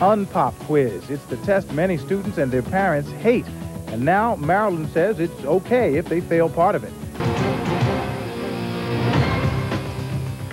unpopquiz. It's the test many students and their parents hate. And now Maryland says it's okay if they fail part of it.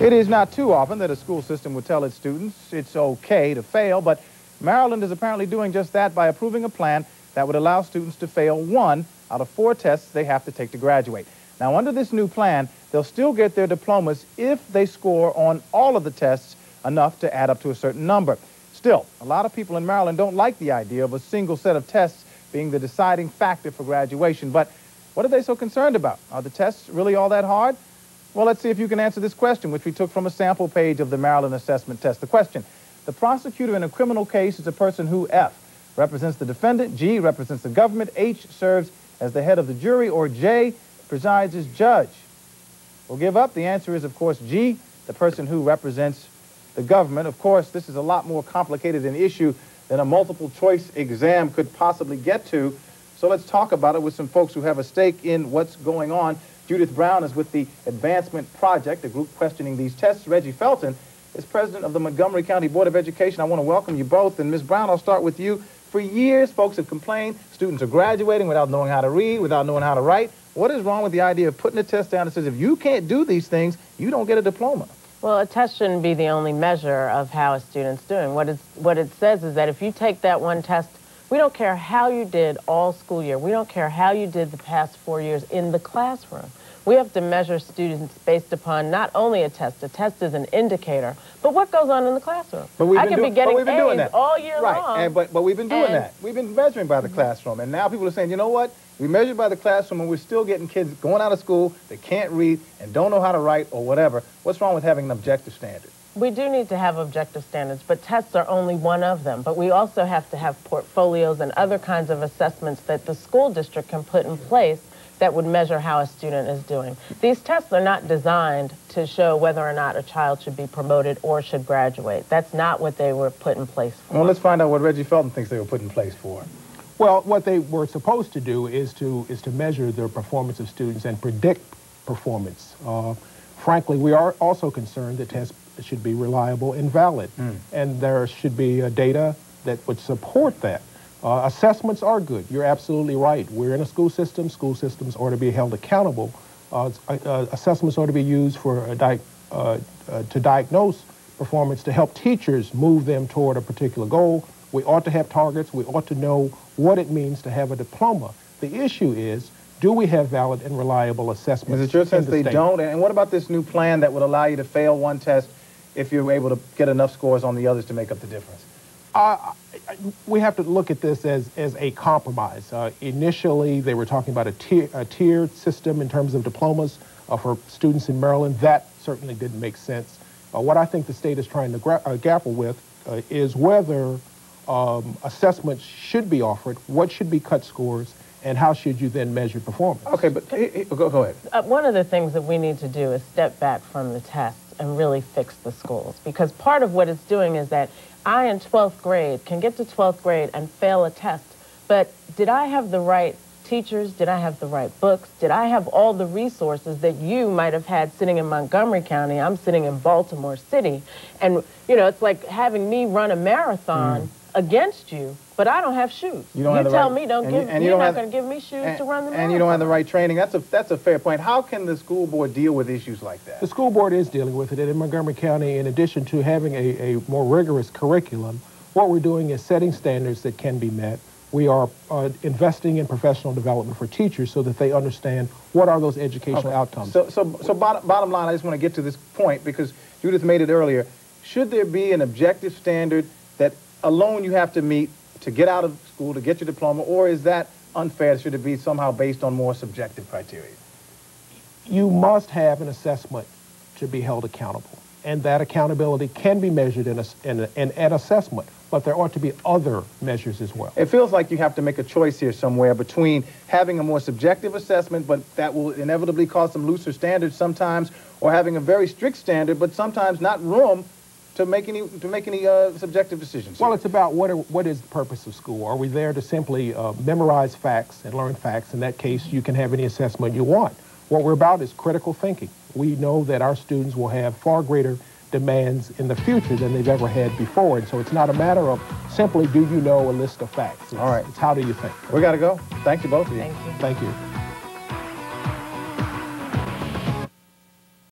It is not too often that a school system would tell its students it's okay to fail, but Maryland is apparently doing just that by approving a plan that would allow students to fail 1 out of 4 tests they have to take to graduate. Now, under this new plan, they'll still get their diplomas if they score on all of the tests enough to add up to a certain number. Still, a lot of people in Maryland don't like the idea of a single set of tests being the deciding factor for graduation. But what are they so concerned about? Are the tests really all that hard? Well, let's see if you can answer this question, which we took from a sample page of the Maryland assessment test. The question: the prosecutor in a criminal case is a person who F, represents the defendant, G, represents the government, H, serves as the head of the jury, or J, presides as judge. We'll give up. The answer is, of course, G, the person who represents the government. Of course, this is a lot more complicated an issue than a multiple choice exam could possibly get to. So let's talk about it with some folks who have a stake in what's going on. Judith Browne is with the Advancement Project, a group questioning these tests. Reggie Felton is president of the Montgomery County Board of Education. I want to welcome you both. And Ms. Browne, I'll start with you. For years, folks have complained students are graduating without knowing how to read, without knowing how to write. What is wrong with the idea of putting a test down that says if you can't do these things, you don't get a diploma? Well, a test shouldn't be the only measure of how a student's doing. What it says is that if you take that one test, we don't care how you did all school year. We don't care how you did the past 4 years in the classroom. We have to measure students based upon not only a test is an indicator, but what goes on in the classroom. I could be getting A's all year long. But we've been doing that. We've been measuring by the classroom. And now people are saying, you know what? We measure by the classroom and we're still getting kids going out of school that can't read and don't know how to write or whatever. What's wrong with having an objective standard? We do need to have objective standards, but tests are only one of them. But we also have to have portfolios and other kinds of assessments that the school district can put in place that would measure how a student is doing. These tests are not designed to show whether or not a child should be promoted or should graduate. That's not what they were put in place for. Well, let's find out what Reggie Felton thinks they were put in place for. Well, what they were supposed to do is to measure the performance of students and predict performance. Frankly, we are also concerned that tests should be reliable and valid, and there should be data that would support that. Assessments are good. You're absolutely right. We're in a school system. School systems ought to be held accountable. Assessments ought to be used for to diagnose performance, to help teachers move them toward a particular goal. We ought to have targets. We ought to know what it means to have a diploma. The issue is, do we have valid and reliable assessments? Is it your sense they don't? And what about this new plan that would allow you to fail one test if you're able to get enough scores on the others to make up the difference? We have to look at this as a compromise. Initially, they were talking about a tiered system in terms of diplomas for students in Maryland. That certainly didn't make sense. What I think the state is trying to grapple with is whether assessments should be offered, what should be cut scores, and how should you then measure performance? Okay, but go ahead. One of the things that we need to do is step back from the tests and really fix the schools, because part of what it's doing is that I, in 12th grade, can get to 12th grade and fail a test, but did I have the right teachers? Did I have the right books? Did I have all the resources that you might have had sitting in Montgomery County? I'm sitting in Baltimore City, and, you know, it's like having me run a marathon against you, but I don't have shoes. You tell me, you're not going to give me shoes to run the marathon. And you don't have the right training. That's a fair point. How can the school board deal with issues like that? The school board is dealing with it. And in Montgomery County, in addition to having a more rigorous curriculum, what we're doing is setting standards that can be met. We are investing in professional development for teachers so that they understand what are those educational outcomes. So bottom line, I just want to get to this point because Judith made it earlier. Should there be an objective standard that alone you have to meet to get out of school, to get your diploma, or is that unfair? Should it be somehow based on more subjective criteria? You must have an assessment to be held accountable, and that accountability can be measured in an assessment, but there ought to be other measures as well. It feels like you have to make a choice here somewhere between having a more subjective assessment, but that will inevitably cause some looser standards sometimes, or having a very strict standard, but sometimes not room to make any subjective decisions. Well, it's about what is the purpose of school. Are we there to simply memorize facts and learn facts? In that case, you can have any assessment you want. What we're about is critical thinking. We know that our students will have far greater demands in the future than they've ever had before, and so it's not a matter of simply do you know a list of facts. All right. It's how do you think. We got to go. Thank you, both of you. Thank you. Thank you.